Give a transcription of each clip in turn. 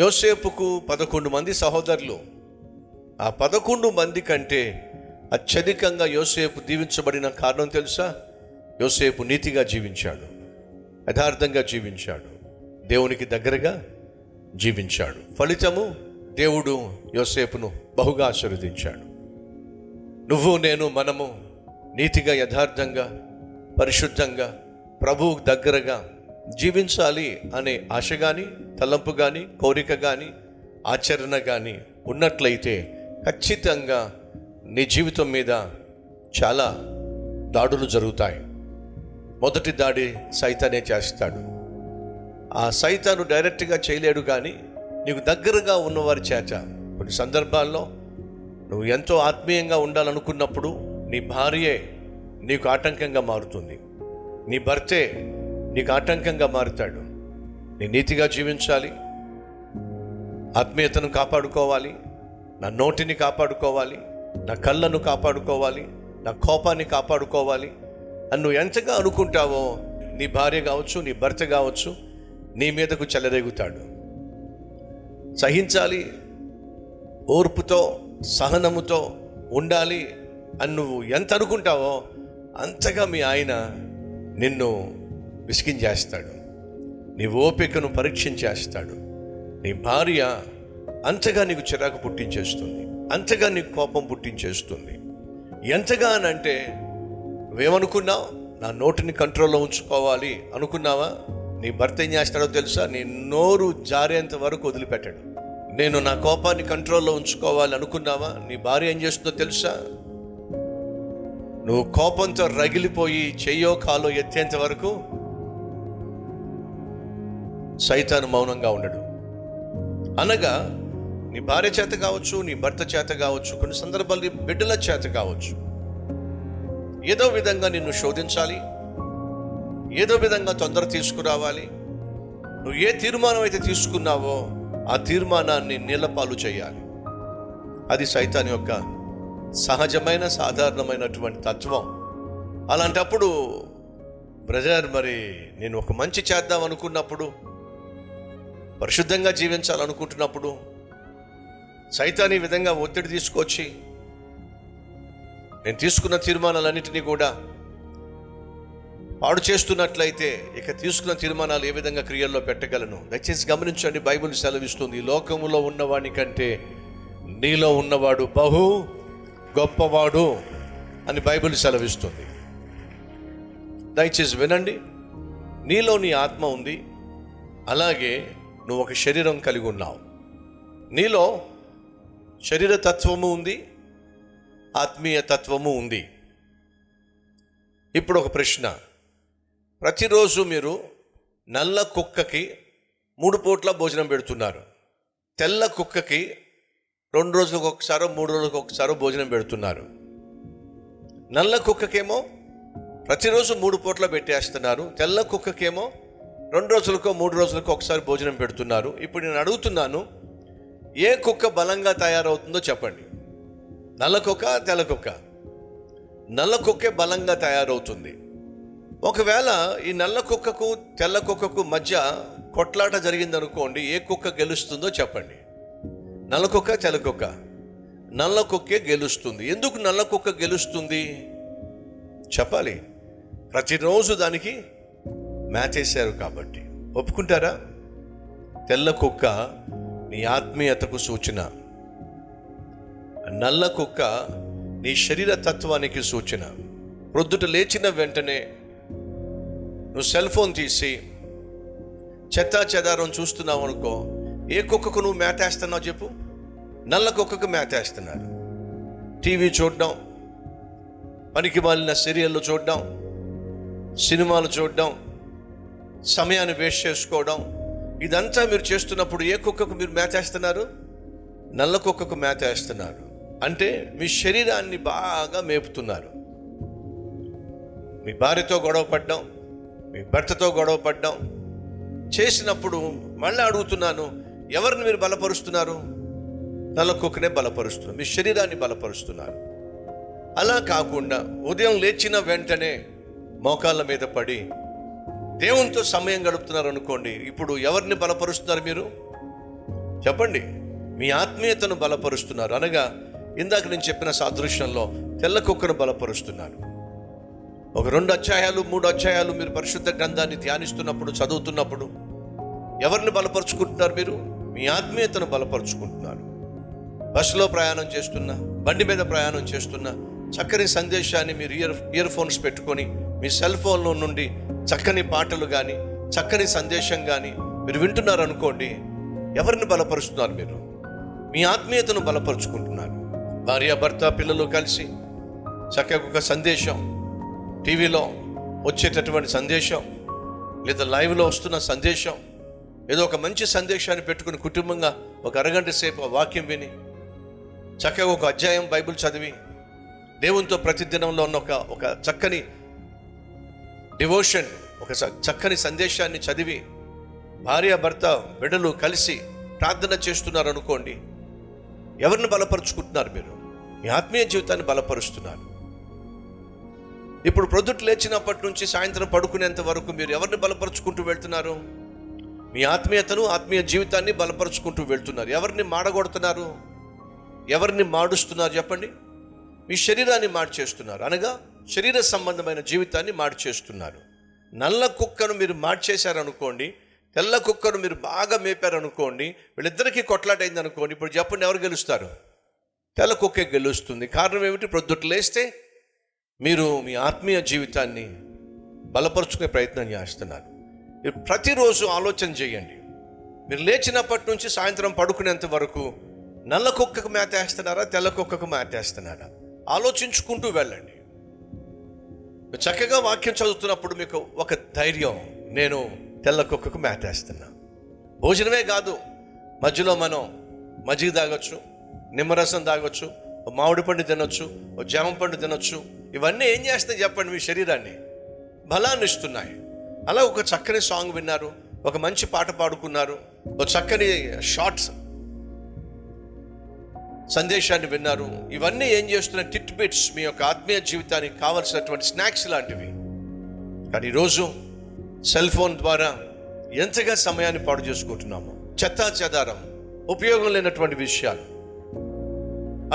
యోసేపుకు 11 మంది సహోదరులు. ఆ 11 మంది కంటే అత్యధికంగా యోసేపు దీవించబడిన కారణం తెలుసా? యోసేపు నీతిగా జీవించాడు, యథార్థంగా జీవించాడు, దేవునికి దగ్గరగా జీవించాడు. ఫలితము దేవుడు యోసేపును బహుగా ఆశీర్వదించాడు. నువ్వు నేను మనము నీతిగా, యథార్థంగా, పరిశుద్ధంగా, ప్రభువు దగ్గరగా జీవించాలి అనే ఆశ కానీ, తలంపు కానీ, కోరిక కానీ, ఆచరణ కానీ ఉన్నట్లయితే ఖచ్చితంగా నీ జీవితం మీద చాలా దాడులు జరుగుతాయి. మొదటి దాడి సైతానే చేస్తాడు. ఆ సైతాను డైరెక్ట్గా చేయలేడు, కానీ నీకు దగ్గరగా ఉన్నవారి చేత కొన్ని సందర్భాల్లో నువ్వు ఎంతో ఆత్మీయంగా ఉండాలనుకున్నప్పుడు నీ భార్యే నీకు ఆటంకంగా మారుతుంది, నీ భర్తే నీకు ఆటంకంగా మారుతాడు. నీ నీతిగా జీవించాలి, ఆత్మీయతను కాపాడుకోవాలి, నా నోటిని కాపాడుకోవాలి, నా కళ్ళను కాపాడుకోవాలి, నా కోపాన్ని కాపాడుకోవాలి అని నువ్వు ఎంతగా అనుకుంటావో నీ భార్య కావచ్చు, నీ భర్త కావచ్చు, నీ మీదకు చెలరేగుతాడు. సహించాలి, ఓర్పుతో, సహనముతో ఉండాలి అని నువ్వు ఎంత అనుకుంటావో అంతగా మీ ఆయన నిన్ను విసిగించేస్తాడు, నీ ఓపికను పరీక్షించేస్తాడు. నీ భార్య అంతగా నీకు చిరాకు పుట్టించేస్తుంది, అంతగా నీకు కోపం పుట్టించేస్తుంది. ఎంతగా అనంటే నువ్వేమనుకున్నావు? నా నోటిని కంట్రోల్లో ఉంచుకోవాలి అనుకున్నావా? నీ భర్త ఏం చేస్తాడో తెలుసా? నీ నోరు జారేంత వరకు వదిలిపెట్టాడు. నేను నా కోపాన్ని కంట్రోల్లో ఉంచుకోవాలి అనుకున్నావా? నీ భార్య ఏం చేస్తుందో తెలుసా? నువ్వు కోపంతో రగిలిపోయి చెయ్యో కాలో ఎత్తేంత వరకు సైతాను మౌనంగా ఉండడు. అనగా నీ భార్య చేత కావచ్చు, నీ భర్త చేత కావచ్చు, కొన్ని సందర్భాలు నీ బిడ్డల చేత కావచ్చు, ఏదో విధంగా నిన్ను శోధించాలి, ఏదో విధంగా తొందర తీసుకురావాలి. నువ్వు ఏ తీర్మానం అయితే తీసుకున్నావో ఆ తీర్మానాన్ని నీళ్లపాలు చేయాలి. అది సైతాన్ యొక్క సహజమైన, సాధారణమైనటువంటి తత్వం. అలాంటప్పుడు బ్రదర్, మరి నేను ఒక మంచి చేద్దాం అనుకున్నప్పుడు, పరిశుద్ధంగా జీవించాలనుకుంటున్నప్పుడు సైతాన్ ఈ విధంగా ఒత్తిడి తీసుకొచ్చి నేను తీసుకున్న తీర్మానాలన్నింటినీ కూడా పాడు చేస్తున్నట్లయితే ఇక తీసుకున్న తీర్మానాలు ఏ విధంగా క్రియల్లో పెట్టగలను? దయచేసి గమనించండి, బైబిల్ సెలవిస్తుంది, లోకములో ఉన్నవాని కంటే నీలో ఉన్నవాడు బహు గొప్పవాడు అని బైబిల్ సెలవిస్తుంది. దయచేసి వినండి, నీలో నీ ఆత్మ ఉంది, అలాగే నువ్వు ఒక శరీరం కలిగి ఉన్నావు. నీలో శరీర తత్వము ఉంది, ఆత్మీయ తత్వము ఉంది. ఇప్పుడు ఒక ప్రశ్న, ప్రతిరోజు మీరు నల్ల కుక్కకి 3 పూట్ల భోజనం పెడుతున్నారు, తెల్ల కుక్కకి 2 రోజులకు ఒకసారో 3 రోజులకు ఒకసారో భోజనం పెడుతున్నారు. నల్ల కుక్కకేమో ప్రతిరోజు 3 పూట్ల పెట్టేస్తున్నారు, తెల్ల కుక్కకేమో 2 రోజులకో 3 రోజులకో ఒకసారి భోజనం పెడుతున్నారు. ఇప్పుడు నేను అడుగుతున్నాను, ఏ కుక్క బలంగా తయారవుతుందో చెప్పండి. నల్ల కుక్క, తెల్ల కుక్క? నల్ల కుక్కే బలంగా తయారవుతుంది. ఒకవేళ ఈ నల్ల కుక్కకు తెల్ల కుక్కకు మధ్య కొట్లాట జరిగిందనుకోండి, ఏ కుక్క గెలుస్తుందో చెప్పండి. నల్ల కుక్క, తెల్ల కుక్క? నల్ల కుక్కే గెలుస్తుంది. ఎందుకు నల్ల కుక్క గెలుస్తుంది చెప్పాలి. ప్రతిరోజు దానికి మేతేశారు కాబట్టి. ఒప్పుకుంటారా? తెల్ల కుక్క నీ ఆత్మీయతకు సూచన, నల్ల కుక్క నీ శరీర తత్వానికి సూచన. ప్రొద్దుట లేచిన వెంటనే నువ్వు సెల్ ఫోన్ తీసి చెత్తా చెదారం చూస్తున్నావు అనుకో, ఏ కుక్కకు నువ్వు మేతేస్తున్నావు చెప్పు? నల్ల కుక్కకు మేతేస్తున్నారు. టీవీ చూడడం, పనికి మాలిన సీరియళ్ళు చూడడం, సినిమాలు చూడడం, సమయాన్ని వేస్ట్ చేసుకోవడం, ఇదంతా మీరు చేస్తున్నప్పుడు ఏ కుక్కకు మీరు మేతేస్తున్నారు? నల్ల కుక్కకు మేతేస్తున్నారు. అంటే మీ శరీరాన్ని బాగా మేపుతున్నారు. మీ భార్యతో గొడవ పడ్డం, మీ భర్తతో గొడవ పడ్డం చేసినప్పుడు మళ్ళీ అడుగుతున్నాను, ఎవరిని మీరు బలపరుస్తున్నారు? నల్ల కుక్కనే బలపరుస్తున్నారు, మీ శరీరాన్ని బలపరుస్తున్నారు. అలా కాకుండా ఉదయం లేచిన వెంటనే మోకాళ్ళ మీద పడి దేవునితో సమయం గడుపుతున్నారు అనుకోండి, ఇప్పుడు ఎవరిని బలపరుస్తున్నారు మీరు? చెప్పండి. మీ ఆత్మీయతను బలపరుస్తున్నారు అనగా ఇందాక నేను చెప్పిన సాదృశ్యంలో తెల్ల కుక్కను బలపరుస్తున్నారు. ఒక 2 అధ్యాయాలు 3 అధ్యాయాలు మీరు పరిశుద్ధ గ్రంథాన్ని ధ్యానిస్తున్నప్పుడు, చదువుతున్నప్పుడు ఎవరిని బలపరుచుకుంటున్నారు? మీరు మీ ఆత్మీయతను బలపరుచుకుంటున్నారు. బస్సులో ప్రయాణం చేస్తున్నా, బండి మీద ప్రయాణం చేస్తున్నా చక్కని సందేశాన్ని మీరు ఇయర్ ఫోన్స్ పెట్టుకొని మీ సెల్ ఫోన్లో నుండి చక్కని పాటలు కానీ చక్కని సందేశం కానీ మీరు వింటున్నారు అనుకోండి. ఎవరిని బలపరుస్తున్నారు? మీరు మీ ఆత్మీయతను బలపరుచుకుంటున్నారు. భార్య, భర్త, పిల్లలు కలిసి చక్కగా ఒక సందేశం, టీవీలో వచ్చేటటువంటి సందేశం లేదా లైవ్లో వస్తున్న సందేశం, ఏదో ఒక మంచి సందేశాన్ని పెట్టుకుని కుటుంబంగా ఒక అరగంట సేపు వాక్యం విని చక్కగా ఒక అధ్యాయం బైబిల్ చదివి దేవునితో ప్రతిదినంలో ఉన్న ఒక చక్కని డివోషన్, ఒక చక్కని సందేశాన్ని చదివి భార్య, భర్త, బిడ్డలు కలిసి ప్రార్థన చేస్తున్నారు అనుకోండి. ఎవరిని బలపరుచుకుంటున్నారు? మీరు మీ ఆత్మీయ జీవితాన్ని బలపరుస్తున్నారు. ఇప్పుడు ప్రొద్దుట లేచినప్పటి నుంచి సాయంత్రం పడుకునేంత వరకు మీరు ఎవరిని బలపరుచుకుంటూ వెళ్తున్నారు? మీ ఆత్మీయతను, ఆత్మీయ జీవితాన్ని బలపరుచుకుంటూ వెళ్తున్నారు. ఎవరిని మాడగొడుతున్నారు? ఎవరిని మాడుస్తున్నారు? చెప్పండి. మీ శరీరాన్ని మార్చేస్తున్నారు, అనగా శరీర సంబంధమైన జీవితాన్ని మార్చేస్తున్నారు. నల్ల కుక్కను మీరు మార్చేశారనుకోండి, తెల్ల కుక్కను మీరు బాగా మేపారనుకోండి, వీళ్ళిద్దరికీ కొట్లాటైంది అనుకోండి. ఇప్పుడు చెప్పండి, ఎవరు గెలుస్తారు? తెల్ల కుక్కే గెలుస్తుంది. కారణం ఏమిటి? ప్రొద్దుట లేస్తే మీరు మీ ఆత్మీయ జీవితాన్ని బలపరుచుకునే ప్రయత్నం చేస్తున్నారు. మీరు ప్రతిరోజు ఆలోచన చేయండి. మీరు లేచినప్పటి నుంచి సాయంత్రం పడుకునేంత వరకు నల్ల కుక్కకు మేతేస్తున్నారా, తెల్ల కుక్కకు మేతేస్తున్నారా? ఆలోచించుకుంటూ వెళ్ళండి. చక్కగా వాక్యం చదువుతున్నప్పుడు మీకు ఒక ధైర్యం, నేను తెల్ల కుక్కకు మేతేస్తున్నా. భోజనమే కాదు, మధ్యలో మనం మజ్జిగ తాగొచ్చు, నిమ్మరసం తాగొచ్చు, మామిడి పండు తినొచ్చు, జామ పండు తినొచ్చు. ఇవన్నీ ఏం చేస్తాయి చెప్పండి? మీ శరీరాన్ని బలాన్ని ఇస్తున్నాయి. అలా ఒక చక్కని సాంగ్ విన్నారు, ఒక మంచి పాట పాడుకున్నారు, ఒక చక్కని షార్ట్స్ సందేశాన్ని విన్నారు. ఇవన్నీ ఏం చేస్తున్నాయి? టిట్ బిట్స్, మీ యొక్క ఆత్మీయ జీవితానికి కావలసినటువంటి స్నాక్స్ లాంటివి. కానీ ఈరోజు సెల్ ఫోన్ ద్వారా ఎంతగా సమయాన్ని పాడు చేసుకుంటున్నాము. చెత్తా చెదారం, ఉపయోగం లేనటువంటి విషయాలు.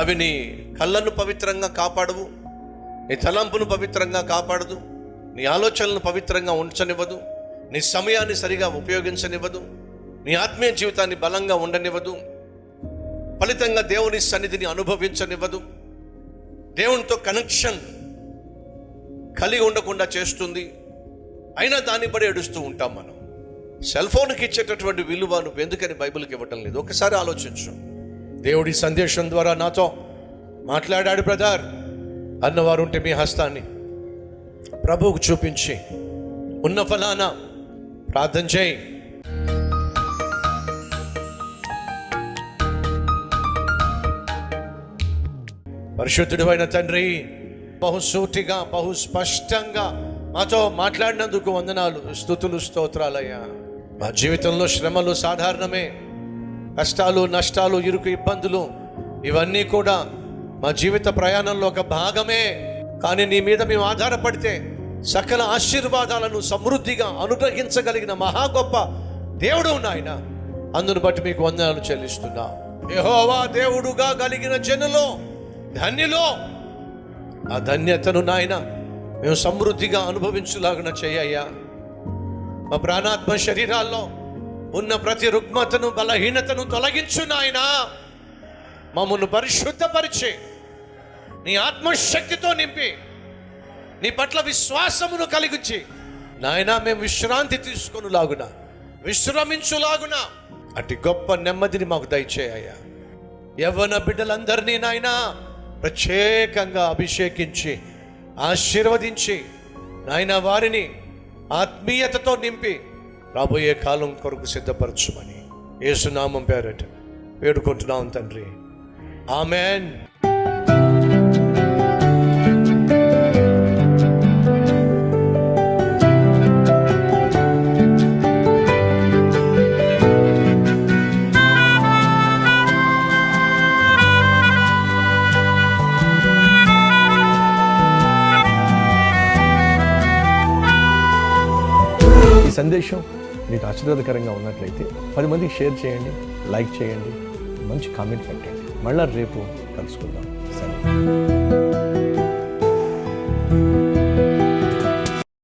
అవి నీ కళ్ళను పవిత్రంగా కాపాడవు, నీ తలంపును పవిత్రంగా కాపాడదు, నీ ఆలోచనలను పవిత్రంగా ఉంచనివ్వదు, నీ సమయాన్ని సరిగా ఉపయోగించనివ్వదు, నీ ఆత్మీయ జీవితాన్ని బలంగా ఉండనివ్వదు, ఫలితంగా దేవుని సన్నిధిని అనుభవించనివ్వదు, దేవునితో కనెక్షన్ కలిగి ఉండకుండా చేస్తుంది. అయినా దాన్ని బడి ఏడుస్తూ ఉంటాం మనం. సెల్ ఫోన్కి ఇచ్చేటటువంటి విలువ నువ్వు ఎందుకని బైబిల్కి ఇవ్వటం లేదు? ఒకసారి ఆలోచించు. దేవుడి సందేశం ద్వారా నాతో మాట్లాడాడు బ్రదర్ అన్నవారు ఉంటే మీ హస్తాన్ని ప్రభువుకు చూపించి ఉన్న ఫలానా ప్రార్థన చేయి. పరిశుద్ధుడు అయిన తండ్రి, బహుసూటిగా బహు స్పష్టంగా మాతో మాట్లాడినందుకు వందనాలు, స్తుతులు, స్తోత్రాలయ్యా. మా జీవితంలో శ్రమలు సాధారణమే, కష్టాలు, నష్టాలు, ఇరుకు, ఇబ్బందులు ఇవన్నీ కూడా మా జీవిత ప్రయాణంలో ఒక భాగమే. కానీ నీ మీద మేము ఆధారపడితే సకల ఆశీర్వాదాలను సమృద్ధిగా అనుగ్రహించగలిగిన మహా గొప్ప దేవుడు నాయన. అందును బట్టి మీకు వందనాలు చెల్లిస్తున్నా. యెహోవా దేవుడుగా కలిగిన జనులో ధన్యులో, ఆ ధన్యతను నాయన మేము సమృద్ధిగా అనుభవించులాగున చేయ్యా. మా ప్రాణాత్మ శరీరాల్లో ఉన్న ప్రతి రుగ్మతను, బలహీనతను తొలగించు నాయన. మమ్మల్ని పరిశుద్ధపరిచి నీ ఆత్మశక్తితో నింపి నీ పట్ల విశ్వాసమును కలిగించి నాయన మేము విశ్రాంతి తీసుకొనులాగున, విశ్రమించులాగున అటు గొప్ప నెమ్మదిని మాకు దయచేయ్యా. యవ్వన బిడ్డలందరినీ నాయన ప్రత్యేకంగా అభిషేకించి ఆశీర్వదించి నాయన వారిని ఆత్మీయతతో నింపి రాబోయే కాలం కొరకు సిద్ధపరచుమని యేసునామం పేరట వేడుకుంటున్నాం తండ్రి, ఆమెన్. సందేశం మీకు ఆశీర్వాదకరంగా ఉన్నట్లయితే 10 మందికి షేర్ చేయండి. లైక్ చేయండి, మంచి కామెంట్ పెట్టండి. మళ్ళీ రేపు కలుసుకుందాం. సరే.